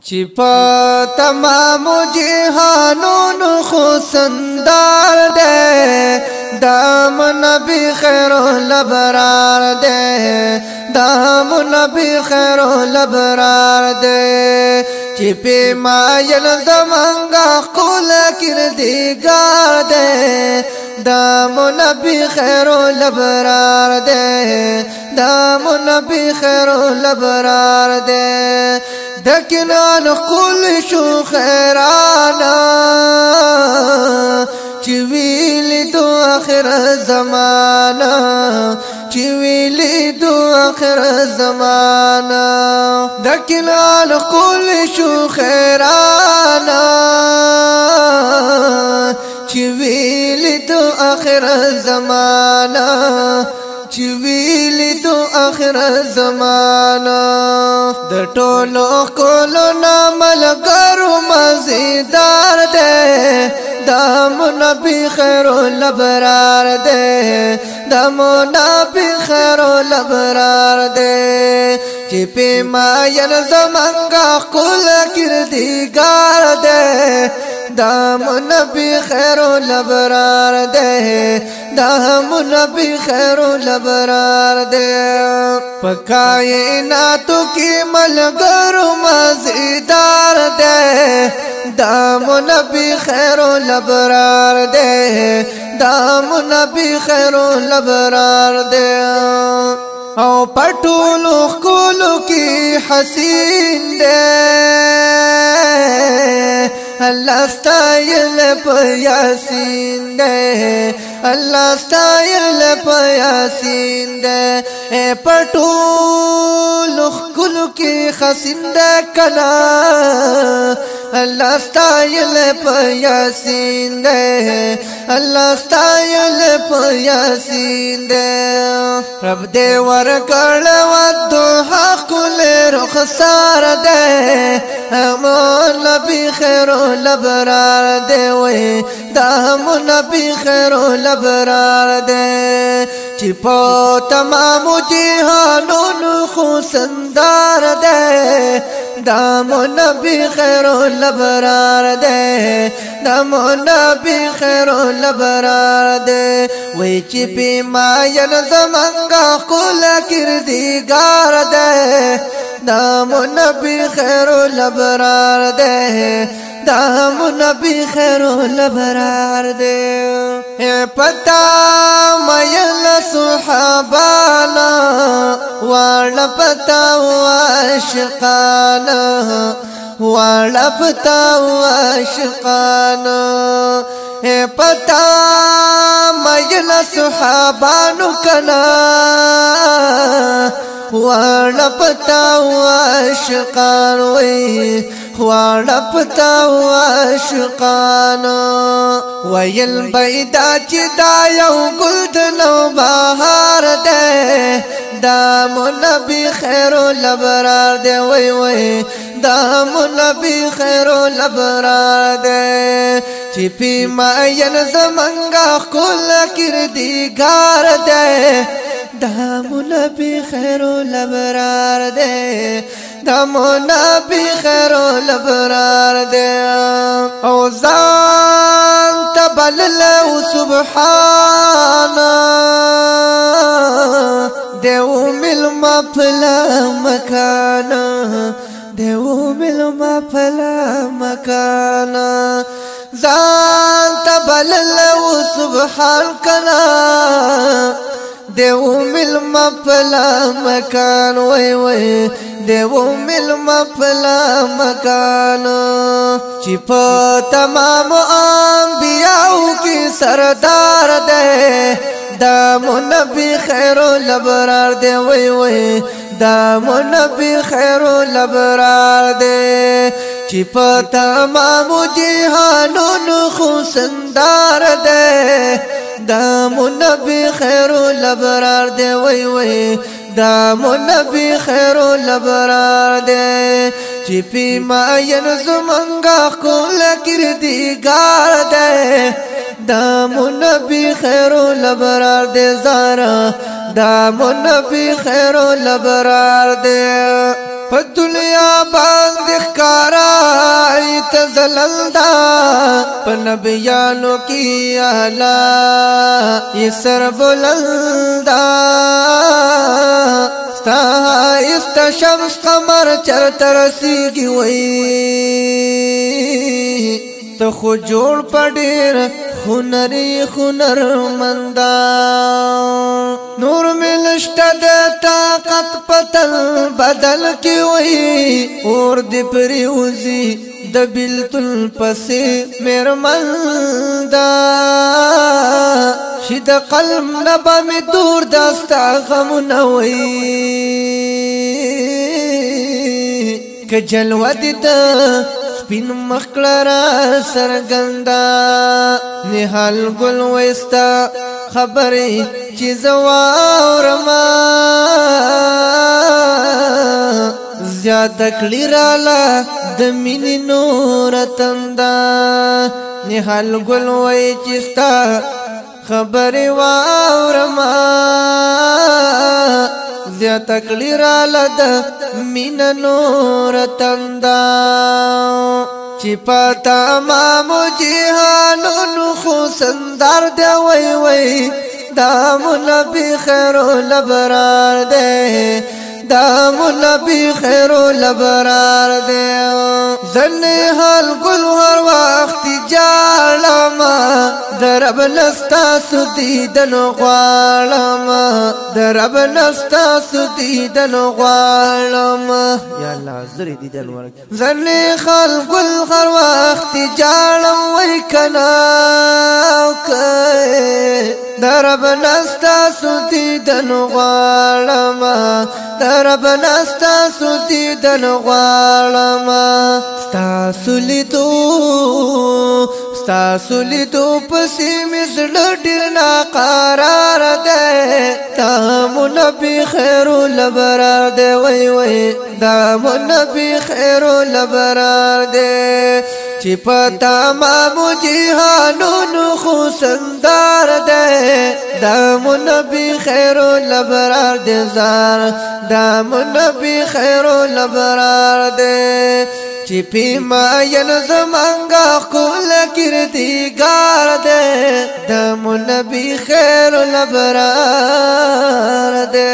چی پا تمام جہانون خوسندار دے دام نبی خیر الابرار دے دام نبی خیر الابرار دے چی پی مایل زمانگا قول کردگار دے دام نبی خیر الابرار دے دام نبی خیر الابرار دے دکنان قول شو خیرانا چویلی دو آخر زمانا چویلی دو آخر زمانا دکنان قول شو خیرانا چویلی دو آخر زمانا چویلی دو آخر زمانا د ټولو کولو ملګرو مزیدار دے دام نبی خیر الابرار دے دام نبی خیر الابرار دے چی پی ماین زمانگا قول کردگار دے دام نبی خیر الابرار دے دام نبی خیر الابرار دے پکائناتو کی ملګرو مزیدار دے دام نبی خیر الابرار دے دام نبی خیر الابرار دے او پټولو ښکلو کی حسین دے اللہ ستایل پا یاسین دے اللہ ستایل پا یاسین دے اے پټولو ښکلو کی حسین دے کلا اللہ ستایل پا یاسین دے اللہ ستایل پا یاسین دے رب دے ورکڑ ودوحا کل رخسار دے امون نبی خیر الابرار دے وی دام نبی خیر الابرار دے چی پا تمام جہانون خوسندار دے دام نبی خیر الابرار دے دام نبی خیر الابرار دے وی چی پی ماین زمانگا قول کردگار دے دام نبی خیر الابرار دے دام نبی خیر الابرار دے پتا مایل صحابانا والا پتا وعشقانا والا پتا وعشقانا پتا مایل صحابانو کنا والا پتا وعشقان وی والا پتا وعشقان ویل بیدا چی دا یو گلد نو بہار دے دام نبی خیر الابرار دے وی وی دام نبی خیر الابرار دے چی پی ماین زمانگا قول کردگار دے دام نبی خیر الابرار دے دام نبی خیر الابرار دے او زان تبللو سبحانا دیو مل مپلا مکانا دیو مل مپلا مکانا زان تبللو سبحان کنا دیو مل مپلا مکان وی وی دیو مل مپلا مکان چی پا تمام انبیاء کی سردار دے دام نبی خیر الابرار دے وی وی دام نبی خیر الابرار دے چی پا تمام جہانون خوسندار دے دام نبی خیر الابرار دے وی وی دام نبی خیر الابرار دے چی پی ماین زمانگا قول کردگار دے دام نبی خیر الابرار دے زارا دام نبی خیر الابرار دے پا دنیا باندې ښکارا زلندا پا نبیانو کی اعلی یہ سر بلندا ستا است شمس قمر چرتا رسیگی وی تو خو جوڑ پا دیر خنری خنر مندا نور ملشتا دے طاقت پتل بدل کی وی اور دی پری وزی دبیلتل پسی میرمندا شد قلب نبا می دور داستا غم نوی که جلوه دیتا سپین مخلرا سرگندا نحال گل ویستا خبری چیز واورما زیادہ کلی رالا دمینی نور تندا نحال گل وی چیستا خبری واورما زیادہ کلی رالا دمین نور تندا چی پاتا مامو جیحانو خوصندار دے وی وی دامو نبی خیرو لبرار دے دامو نبی خیرو لبرار دے زنی حال گل ہر وقت جالما درب نستا سدیدن غوالما درب نستا سدیدن غوالما یا اللہ زری دیدن ورک زنی حال گل ہر وقت جالم وی کناو کئے درب نستا سدیدن غوالما درب نستا سدیدن غوالما ستا سلیدو پسی مزل ڈرنا قرار دے دامو نبی خیرو لبرار دے وی وی دامو نبی خیرو لبرار دے چی پتا مامو جیحانو خوصندار دے دامو نبی خیرو لبرار دے زار دامو نبی خیرو لبرار دے چی پی ماین زمانگا کول کردگار دے دامو نبی خیر لبرار دے